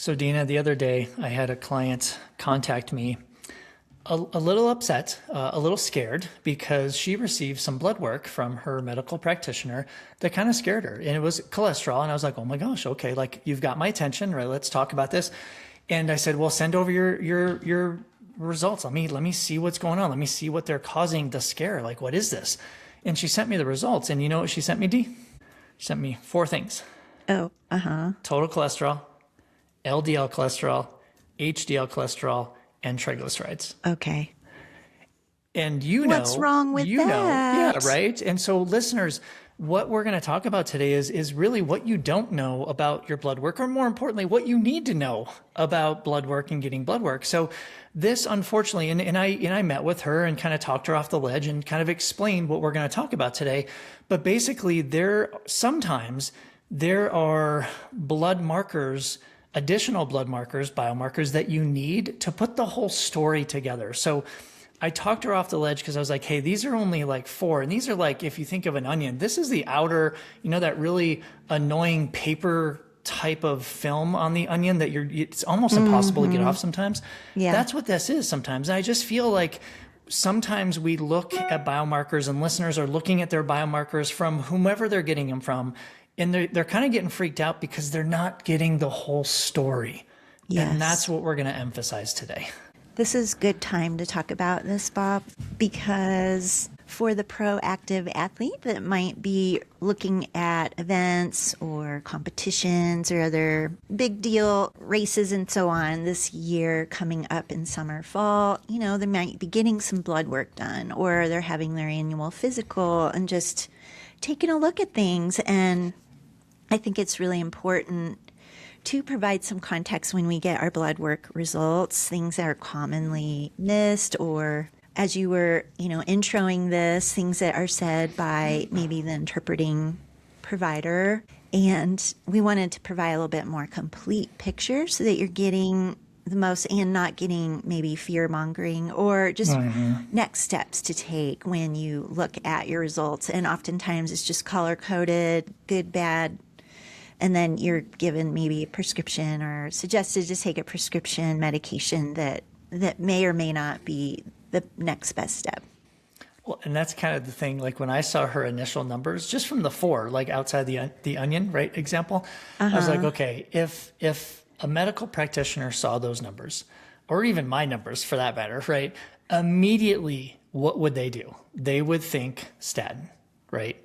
So, Dina, the other day I had a client contact me a little upset, a little scared because she received some blood work from her medical practitioner that kind of scared her. And it was cholesterol. And I was like, oh my gosh, okay, like you've got my attention, right? Let's talk about this. And I said, well, send over your results. Let me see what's going on. Let me see what they're causing the scare. Like, what is this? And she sent me the results. And you know what she sent me, Dee? She sent me 4 things. Oh, uh-huh. Total cholesterol, LDL cholesterol, HDL cholesterol, and triglycerides. Okay. And what's wrong with that? Yeah, right. And so listeners, what we're going to talk about today is really what you don't know about your blood work, or more importantly, what you need to know about blood work and getting blood work. So this, unfortunately, and I met with her and kind of talked her off the ledge and kind of explained what we're going to talk about today. But basically, sometimes there are blood markers, additional blood markers, biomarkers that you need to put the whole story together. So I talked her off the ledge because I was like, hey, these are only like 4. And these are like, if you think of an onion, this is the outer, that really annoying paper type of film on the onion that it's almost impossible to get off sometimes. Yeah. That's what this is sometimes. And I just feel like sometimes we look at biomarkers and listeners are looking at their biomarkers from whomever they're getting them from. And they're kind of getting freaked out because they're not getting the whole story. Yes. And that's what we're going to emphasize today. This is good time to talk about this, Bob, because for the proactive athlete that might be looking at events or competitions or other big deal races and so on this year coming up in summer, fall, they might be getting some blood work done, or they're having their annual physical and just taking a look at things. And I think it's really important to provide some context when we get our blood work results, things that are commonly missed, or as you were, introing this, things that are said by maybe the interpreting provider. And we wanted to provide a little bit more complete picture so that you're getting the most and not getting maybe fear mongering or just next steps to take when you look at your results. And oftentimes it's just color coded, good, bad. And then you're given maybe a prescription or suggested to take a prescription medication that may or may not be the next best step. Well, and that's kind of the thing. Like when I saw her initial numbers, just from the 4, like outside the onion, right, example, I was like, okay, if a medical practitioner saw those numbers, or even my numbers for that matter, right, immediately, what would they do? They would think statin, right?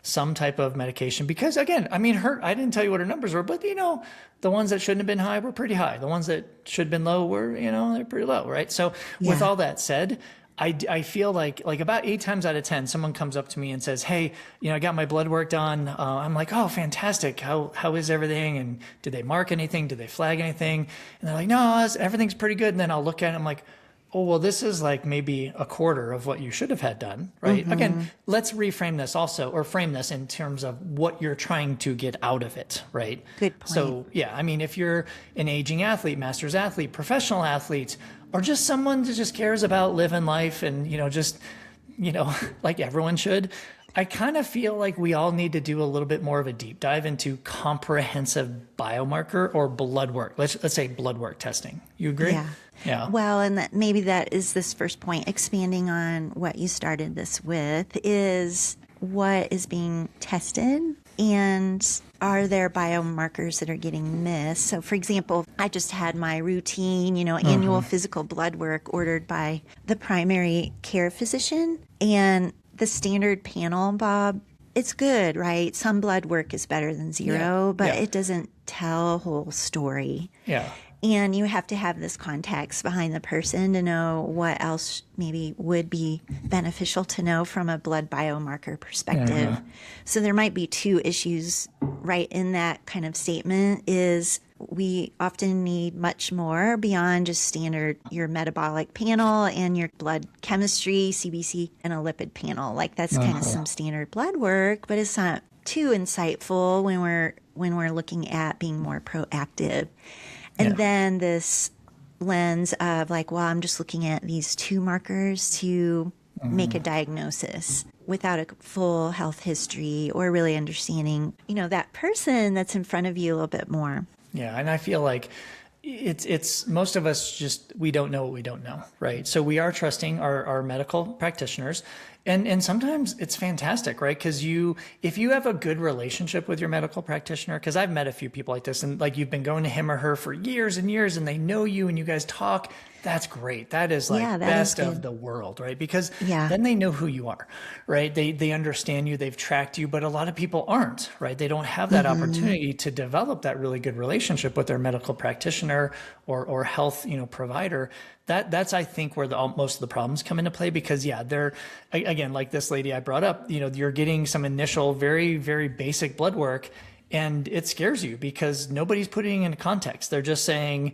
Some type of medication, because again, I didn't tell you what her numbers were, but the ones that shouldn't have been high were pretty high. The ones that should have been low were, they're pretty low, right? So with all that said, I feel like about 8 times out of 10, someone comes up to me and says, hey, I got my blood work done. I'm like, oh, fantastic. How is everything? And did they mark anything? Did they flag anything? And they're like, no, everything's pretty good. And then I'll look at it, I'm like, oh, well, this is like maybe a quarter of what you should have had done, right? Again, let's reframe this also, or frame this in terms of what you're trying to get out of it, right? Good point. So, yeah, if you're an aging athlete, master's athlete, professional athlete, or just someone that just cares about living life and, like everyone should, I kind of feel like we all need to do a little bit more of a deep dive into comprehensive biomarker or blood work. Let's say blood work testing. You agree? Yeah. Yeah. Well, and maybe that is this first point, expanding on what you started this with, is what is being tested and are there biomarkers that are getting missed? So, for example, I just had my routine, annual physical blood work ordered by the primary care physician, and the standard panel, Bob, it's good, right? Some blood work is better than zero, but it doesn't tell a whole story. Yeah. And you have to have this context behind the person to know what else maybe would be beneficial to know from a blood biomarker perspective. So there might be 2 issues right in that kind of statement is we often need much more beyond just standard your metabolic panel and your blood chemistry, CBC, and a lipid panel. Like that's kind of some standard blood work, but it's not too insightful when we're looking at being more proactive. And then this lens of like, well, I'm just looking at these 2 markers to make a diagnosis without a full health history or really understanding, that person that's in front of you a little bit more. Yeah. And I feel like it's most of us just, we don't know what we don't know, right? So we are trusting our medical practitioners, and sometimes it's fantastic, right? Because if you have a good relationship with your medical practitioner, because I've met a few people like this, and like you've been going to him or her for years and years, and they know you, and you guys talk. That's great. That is like best of the world, right? Because then they know who you are, right? They understand you, they've tracked you, but a lot of people aren't, right? They don't have that opportunity to develop that really good relationship with their medical practitioner or health, provider. That's, I think, where most of the problems come into play, because they're, again, like this lady I brought up, you're getting some initial, very, very basic blood work, and it scares you because nobody's putting it into context. They're just saying,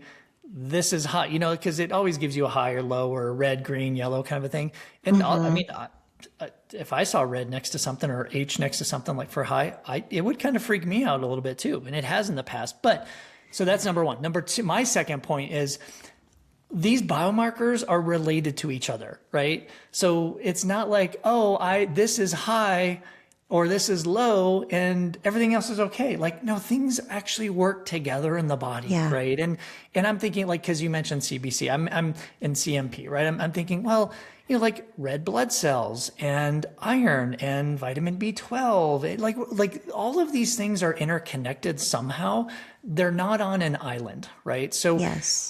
this is high, because it always gives you a high or low or red, green, yellow kind of a thing. And I mean, if I saw red next to something or H next to something like for high, it would kind of freak me out a little bit too. And it has in the past. But so that's number one. Number two, my second point is these biomarkers are related to each other, right? So it's not like, this is high or this is low and everything else is okay. Like, no, things actually work together in the body, right? And I'm thinking, like, because you mentioned CBC, I'm in CMP, right? I'm thinking, well, like red blood cells and iron and vitamin B12, like all of these things are interconnected somehow. They're not on an island, right? So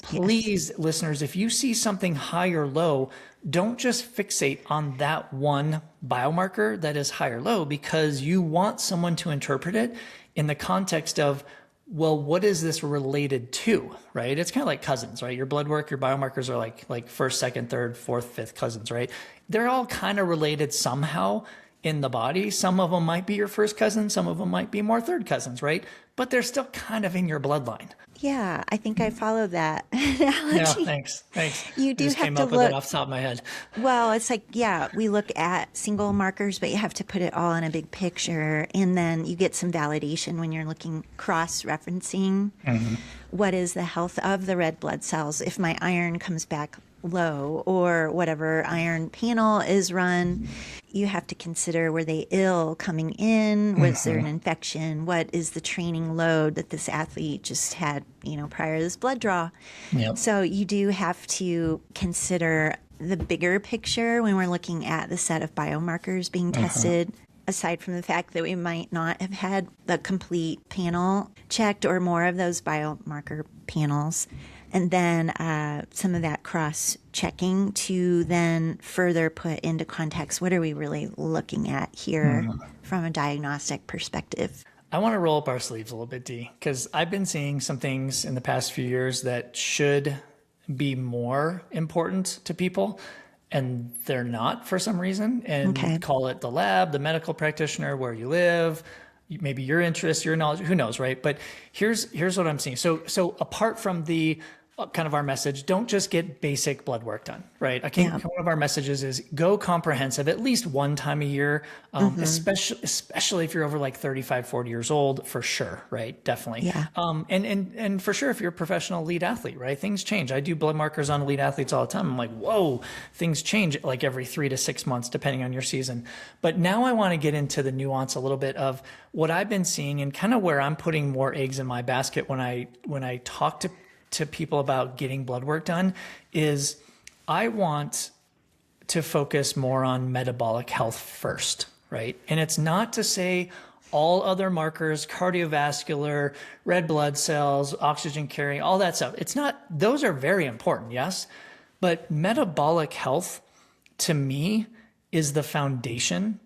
please, listeners, if you see something high or low, don't just fixate on that one biomarker that is high or low, because you want someone to interpret it in the context of, well, what is this related to, right? It's kind of like cousins, right? Your blood work, your biomarkers are like first, second, third, fourth, fifth cousins, right? They're all kind of related somehow in the body. Some of them might be your first cousin. Some of them might be more third cousins, right? But they're still kind of in your bloodline. Yeah, I think I follow that analogy. Yeah, thanks. You do just have came to up look with it off the top of my head. Well, it's like, we look at single markers, but you have to put it all in a big picture. And then you get some validation when you're looking cross-referencing what is the health of the red blood cells. If my iron comes back low or whatever iron panel is run, you have to consider, were they ill coming in? Was there an infection? What is the training load that this athlete just had, prior to this blood draw? Yep. So you do have to consider the bigger picture when we're looking at the set of biomarkers being tested, aside from the fact that we might not have had the complete panel checked or more of those biomarker panels. And then some of that cross-checking to then further put into context, what are we really looking at here from a diagnostic perspective? I want to roll up our sleeves a little bit, Dee, because I've been seeing some things in the past few years that should be more important to people, and they're not for some reason. And call it the lab, the medical practitioner, where you live, maybe your interests, your knowledge, who knows, right? But here's what I'm seeing. So apart from the kind of our message, don't just get basic blood work done, right? One of our messages is go comprehensive at least one time a year, especially if you're over like 35, 40 years old, for sure, right? Definitely. Yeah. And for sure, if you're a professional elite athlete, right? Things change. I do blood markers on elite athletes all the time. I'm like, whoa, things change like every 3 to 6 months, depending on your season. But now I want to get into the nuance a little bit of what I've been seeing and kind of where I'm putting more eggs in my basket when I talk to people about getting blood work done is I want to focus more on metabolic health first, right? And it's not to say all other markers, cardiovascular, red blood cells, oxygen carrying, all that stuff. It's not, those are very important, yes. But metabolic health to me is the foundation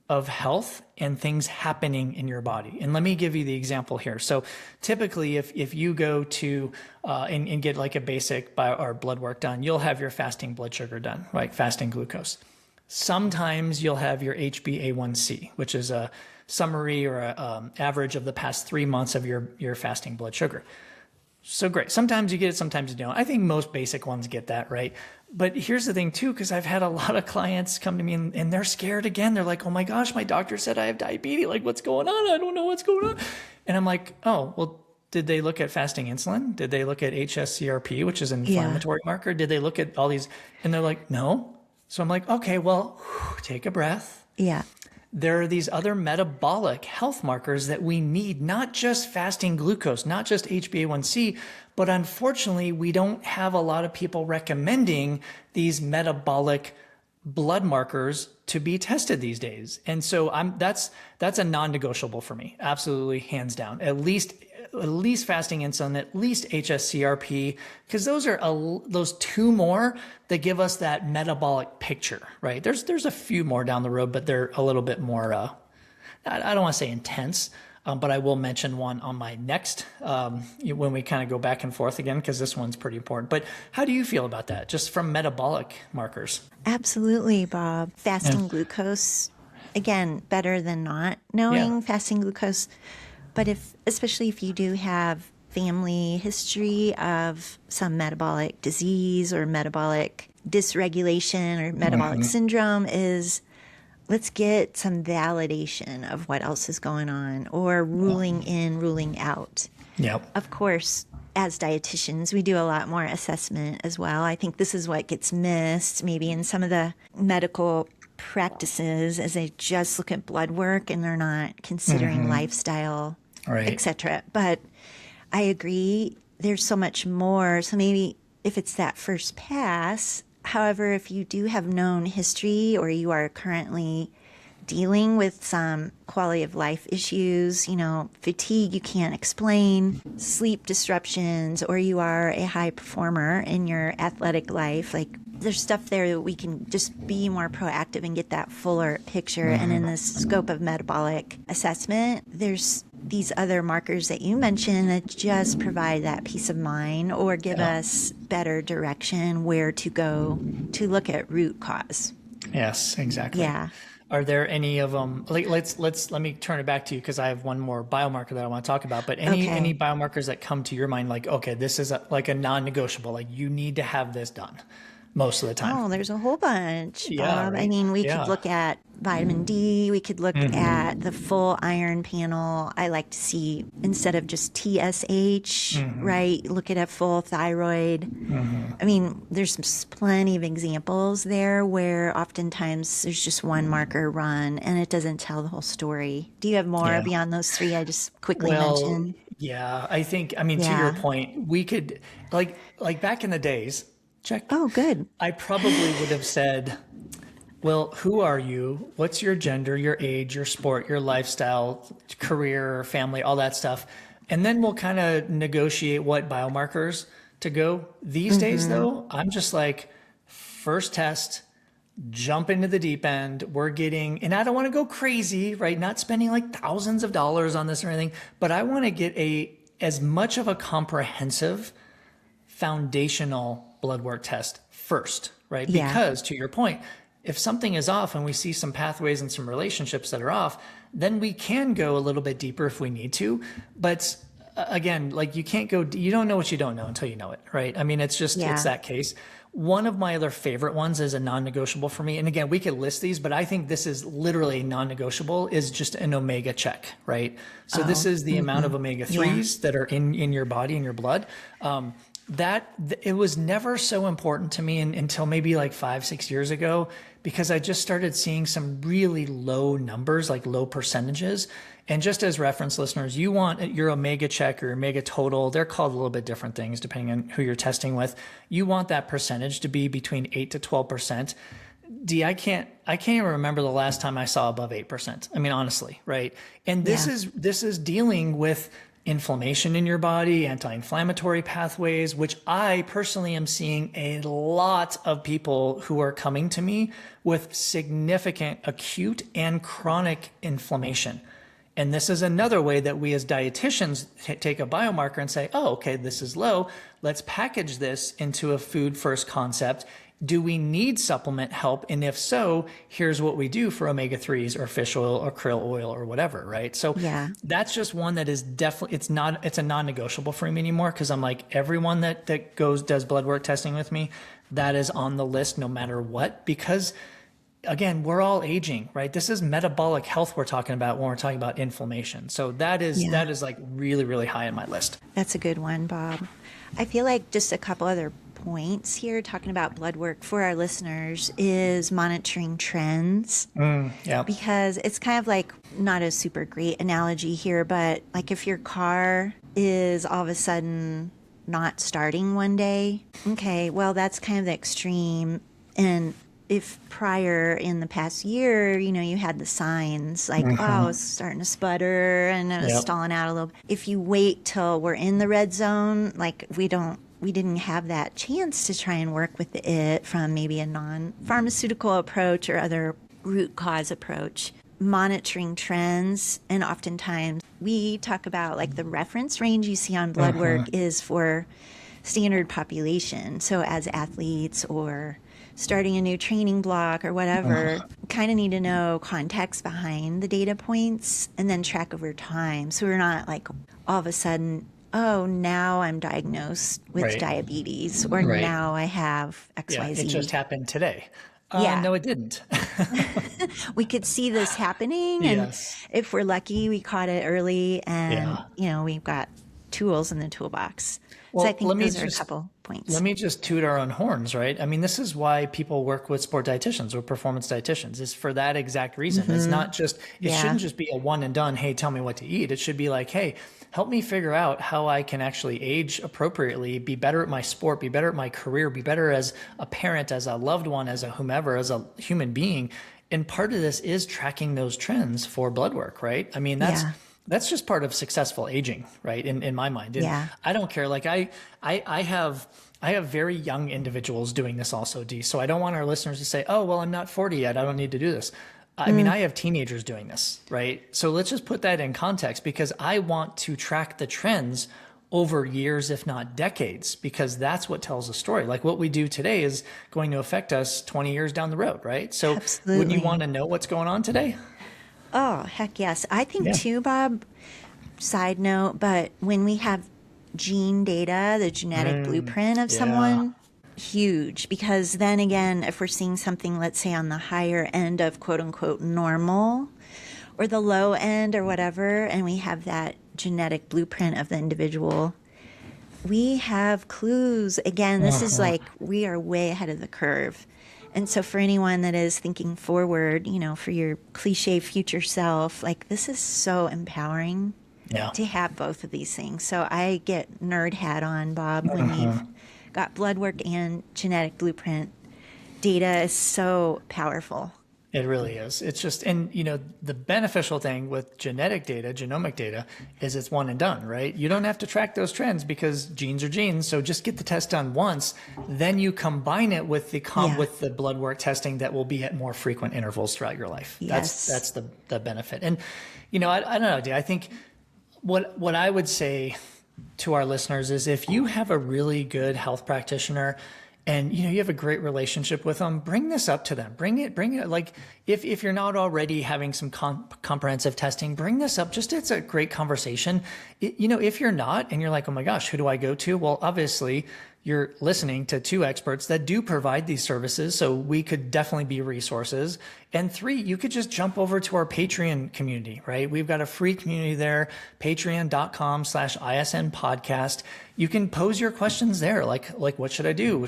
of health and things happening in your body. And let me give you the example here. So typically if you go to and get like a basic or blood work done, you'll have your fasting blood sugar done, right? Fasting glucose. Sometimes you'll have your HbA1c, which is a summary or a average of the past 3 months of your fasting blood sugar. So great. Sometimes you get it, sometimes you don't. I think most basic ones get that, right? But here's the thing too, because I've had a lot of clients come to me and they're scared again. They're like, oh my gosh, my doctor said I have diabetes. Like, what's going on? I don't know what's going on. And I'm like, oh, well, did they look at fasting insulin? Did they look at HSCRP, which is an inflammatory marker? Did they look at all these? And they're like, no. So I'm like, okay, well, take a breath. Yeah. there are these other metabolic health markers that we need, not just fasting glucose, not just HbA1c, but unfortunately, we don't have a lot of people recommending these metabolic blood markers to be tested these days. And so that's a non-negotiable for me. Absolutely, hands down. At least fasting insulin, at least HSCRP, because those are those two more that give us that metabolic picture, right? There's a few more down the road, but they're a little bit more, I don't want to say intense, but I will mention one on my next, when we kind of go back and forth again, because this one's pretty important. But how do you feel about that, just from metabolic markers? Absolutely, Bob. Fasting glucose, again, better than not knowing fasting glucose. But especially if you do have family history of some metabolic disease or metabolic dysregulation or metabolic syndrome, let's get some validation of what else is going on, or ruling in, ruling out. Yep. Of course, as dietitians, we do a lot more assessment as well. I think this is what gets missed maybe in some of the medical practices, as they just look at blood work and they're not considering lifestyle, etc. But I agree, there's so much more. So maybe if it's that first pass, however, if you do have known history or you are currently dealing with some quality of life issues, fatigue you can't explain, sleep disruptions, or you are a high performer in your athletic life, like there's stuff there that we can just be more proactive and get that fuller picture. And in this scope of metabolic assessment, there's these other markers that you mentioned that just provide that peace of mind or give us better direction where to go to look at root cause. Yes, exactly. Yeah. Are there any of them? Let me turn it back to you, because I have one more biomarker that I want to talk about. But any biomarkers that come to your mind, like, okay, this is like a non-negotiable, like you need to have this done most of the time? Oh, there's a whole bunch, Bob. Yeah, right. I mean, we could look at vitamin D. We could look at the full iron panel. I like to see, instead of just TSH, right, look at a full thyroid. I mean, there's plenty of examples there where oftentimes there's just one marker run and it doesn't tell the whole story. Do you have more beyond those three I just quickly mentioned? Yeah, I mean, to your point, we could, like back in the days, check. Oh, good. I probably would have said, well, who are you? What's your gender, your age, your sport, your lifestyle, career, family, all that stuff. And then we'll kind of negotiate what biomarkers to go. These days, though, I'm just like, first test, jump into the deep end. We're getting, and I don't want to go crazy, right? Not spending like thousands of dollars on this or anything, but I want to get as much of a comprehensive foundational blood work test first, right? Yeah. Because to your point, if something is off and we see some pathways and some relationships that are off, then we can go a little bit deeper if we need to. But again, like you don't know what you don't know until you know it, right? I mean, it's that case. One of my other favorite ones is a non-negotiable for me. And again, we could list these, but I think this is literally non-negotiable, is just an omega check, right? So this is the amount of omega-3s that are in your body, in your blood. It was never so important to me until maybe like 5-6 years ago, because I just started seeing some really low numbers, like low percentages. And just as reference, listeners, you want your omega check or your omega total, they're called a little bit different things depending on who you're testing with. You want that percentage to be between 8 to 12%. I can't even remember the last time I saw above 8%. I mean, honestly, right? And this is dealing with inflammation in your body, anti-inflammatory pathways, which I personally am seeing a lot of people who are coming to me with significant acute and chronic inflammation. And this is another way that we as dietitians take a biomarker and say, oh, okay, this is low. Let's package this into a food first concept. Do we need supplement help? And if so, here's what we do for omega-3s or fish oil or krill oil or whatever, right? So that's just one that is definitely, it's a non-negotiable for me anymore, because I'm like, everyone that does blood work testing with me, that is on the list no matter what, because again, we're all aging, right? This is metabolic health we're talking about when we're talking about inflammation. So that is like really, really high on my list. That's a good one, Bob. I feel like just a couple other points here, talking about blood work for our listeners, is monitoring trends. Yeah. Because it's kind of like not a super great analogy here, but like if your car is all of a sudden not starting one day, okay, well, that's kind of the extreme. And if prior in the past year, you had the signs like, oh, it's starting to sputter and it was stalling out a little. If you wait till we're in the red zone, like we didn't have that chance to try and work with it from maybe a non-pharmaceutical approach or other root cause approach. Monitoring trends, and oftentimes we talk about like the reference range you see on blood work is for standard population. So as athletes or starting a new training block or whatever, kind of need to know context behind the data points and then track over time. So we're not like all of a sudden, oh, now I'm diagnosed with diabetes, or now I have XYZ. It just happened today. No, it didn't. We could see this happening, and if we're lucky, we caught it early, and we've got tools in the toolbox. Well, so I think those are a couple points. Let me just toot our own horns, right? I mean, this is why people work with sport dietitians or performance dietitians, is for that exact reason. It's not just, it shouldn't just be a one and done, hey, tell me what to eat. It should be like, hey, help me figure out how I can actually age appropriately, be better at my sport, be better at my career, be better as a parent, as a loved one, as a whomever, as a human being. And part of this is tracking those trends for blood work, right? I mean, that's just part of successful aging, right? In my mind. And I don't care. Like I have very young individuals doing this also, Dee. So I don't want our listeners to say, oh, well, I'm not 40 yet, I don't need to do this. I mean, I have teenagers doing this, right? So let's just put that in context, because I want to track the trends over years, if not decades, because that's what tells a story. Like what we do today is going to affect us 20 years down the road, right? So wouldn't you want to know what's going on today? Oh, heck yes. I think too, Bob, side note, but when we have gene data, the genetic blueprint of someone, huge. Because then again, if we're seeing something, let's say on the higher end of quote unquote normal or the low end or whatever, and we have that genetic blueprint of the individual, we have clues. Again, this is like we are way ahead of the curve. And so for anyone that is thinking forward, for your cliche future self, like this is so empowering to have both of these things. So I get nerd hat on, Bob, when you've got blood work and genetic blueprint. Data is so powerful. It really is. It's just, and the beneficial thing with genetic data, genomic data, is it's one and done, right? You don't have to track those trends because genes are genes. So just get the test done once, then you combine it with with the blood work testing that will be at more frequent intervals throughout your life. Yes. That's the benefit. And I don't know, Dee, I think what I would say to our listeners is, if you have a really good health practitioner and you have a great relationship with them, bring this up to them. Bring it. Like if you're not already having some comprehensive testing, bring this up. Just, it's a great conversation. If you're not, and you're like, oh my gosh, who do I go to? Well, obviously you're listening to two experts that do provide these services. So we could definitely be resources. And three, you could just jump over to our Patreon community, right? We've got a free community there, patreon.com/ISN podcast. You can pose your questions there. Like, what should I do?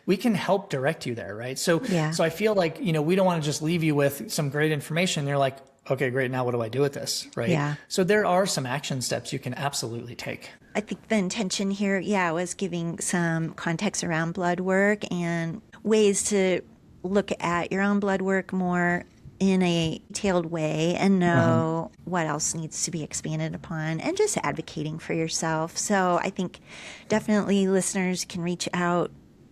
We can help direct you there, right? So I feel like, we don't want to just leave you with some great information. You're like, okay, great. Now what do I do with this? Right. Yeah. So there are some action steps you can absolutely take. I think the intention here, was giving some context around blood work and ways to look at your own blood work more in a detailed way and know what else needs to be expanded upon, and just advocating for yourself. So I think definitely listeners can reach out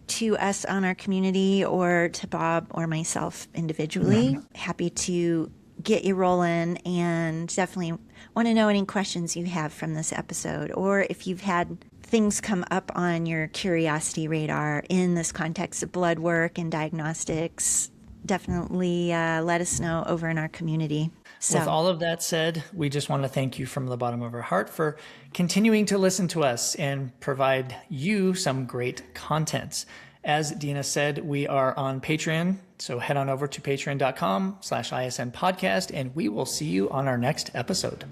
to us on our community or to Bob or myself individually. Happy to get you rolling, and definitely want to know any questions you have from this episode, or if you've had things come up on your curiosity radar in this context of blood work and diagnostics, definitely let us know over in our community. So, with all of that said, we just want to thank you from the bottom of our heart for continuing to listen to us and provide you some great content. As Dina said, we are on Patreon, so head on over to patreon.com/ISN podcast, and we will see you on our next episode.